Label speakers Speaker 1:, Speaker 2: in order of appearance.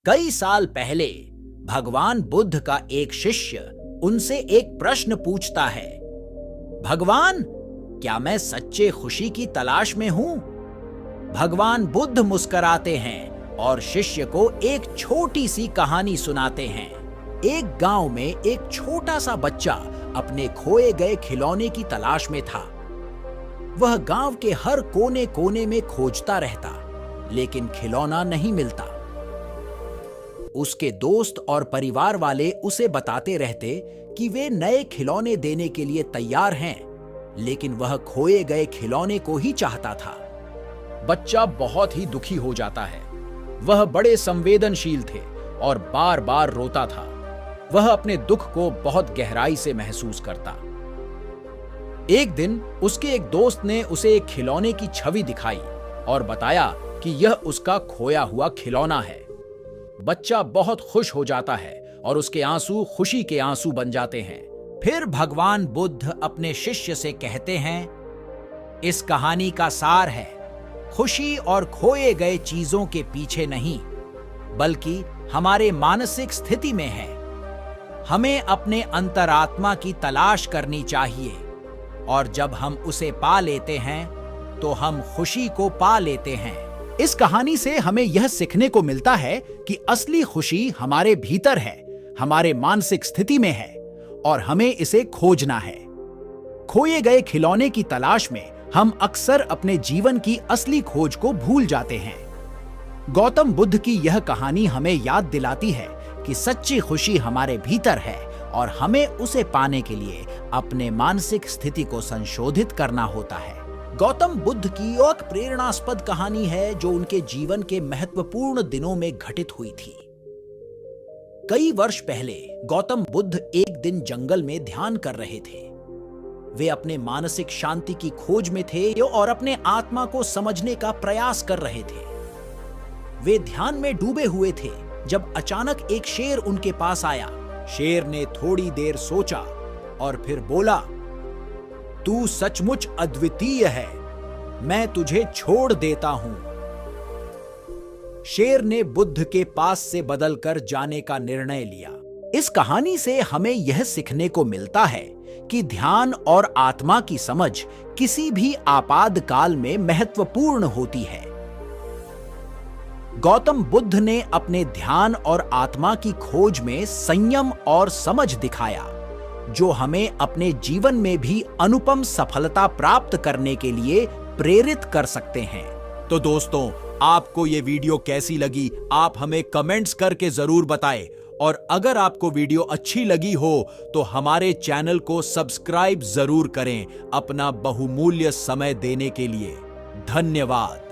Speaker 1: कई साल पहले भगवान बुद्ध का एक शिष्य उनसे एक प्रश्न पूछता है, भगवान, क्या मैं सच्चे खुशी की तलाश में हूं? भगवान बुद्ध मुस्कुराते हैं और शिष्य को एक छोटी सी कहानी सुनाते हैं। एक गांव में एक छोटा सा बच्चा अपने खोए गए खिलौने की तलाश में था। वह गांव के हर कोने कोने में खोजता रहता, लेकिन खिलौना नहीं मिलता। उसके दोस्त और परिवार वाले उसे बताते रहते कि वे नए खिलौने देने के लिए तैयार हैं, लेकिन वह खोए गए खिलौने को ही चाहता था। बच्चा बहुत ही दुखी हो जाता है। वह बड़े संवेदनशील थे और बार बार रोता था। वह अपने दुख को बहुत गहराई से महसूस करता। एक दिन उसके एक दोस्त ने उसे एक खिलौने की छवि दिखाई और बताया कि यह उसका खोया हुआ खिलौना है। बच्चा बहुत खुश हो जाता है और उसके आंसू खुशी के आंसू बन जाते हैं। फिर भगवान बुद्ध अपने शिष्य से कहते हैं, इस कहानी का सार है, खुशी और खोए गए चीजों के पीछे नहीं, बल्कि हमारे मानसिक स्थिति में है। हमें अपने अंतरात्मा की तलाश करनी चाहिए और जब हम उसे पा लेते हैं तो हम खुशी को पा लेते हैं। इस कहानी से हमें यह सीखने को मिलता है कि असली खुशी हमारे भीतर है, हमारे मानसिक स्थिति में है और हमें इसे खोजना है। खोए गए खिलौने की तलाश में हम अक्सर अपने जीवन की असली खोज को भूल जाते हैं। गौतम बुद्ध की यह कहानी हमें याद दिलाती है कि सच्ची खुशी हमारे भीतर है और हमें उसे पाने के लिए अपने मानसिक स्थिति को संशोधित करना होता है। गौतम बुद्ध की एक प्रेरणास्पद कहानी है जो उनके जीवन के महत्वपूर्ण दिनों में घटित हुई थी। कई वर्ष पहले गौतम बुद्ध एक दिन जंगल में ध्यान कर रहे थे। वे अपने मानसिक शांति की खोज में थे और अपने आत्मा को समझने का प्रयास कर रहे थे। वे ध्यान में डूबे हुए थे जब अचानक एक शेर उनके पास आया। शेर ने थोड़ी देर सोचा और फिर बोला, तू सचमुच अद्वितीय है, मैं तुझे छोड़ देता हूं। शेर ने बुद्ध के पास से बदलकर जाने का निर्णय लिया। इस कहानी से हमें यह सीखने को मिलता है कि ध्यान और आत्मा की समझ किसी भी आपातकाल में महत्वपूर्ण होती है। गौतम बुद्ध ने अपने ध्यान और आत्मा की खोज में संयम और समझ दिखाया, जो हमें अपने जीवन में भी अनुपम सफलता प्राप्त करने के लिए प्रेरित कर सकते हैं। तो दोस्तों, आपको ये वीडियो कैसी लगी आप हमें कमेंट्स करके जरूर बताएं और अगर आपको वीडियो अच्छी लगी हो तो हमारे चैनल को सब्सक्राइब जरूर करें। अपना बहुमूल्य समय देने के लिए धन्यवाद।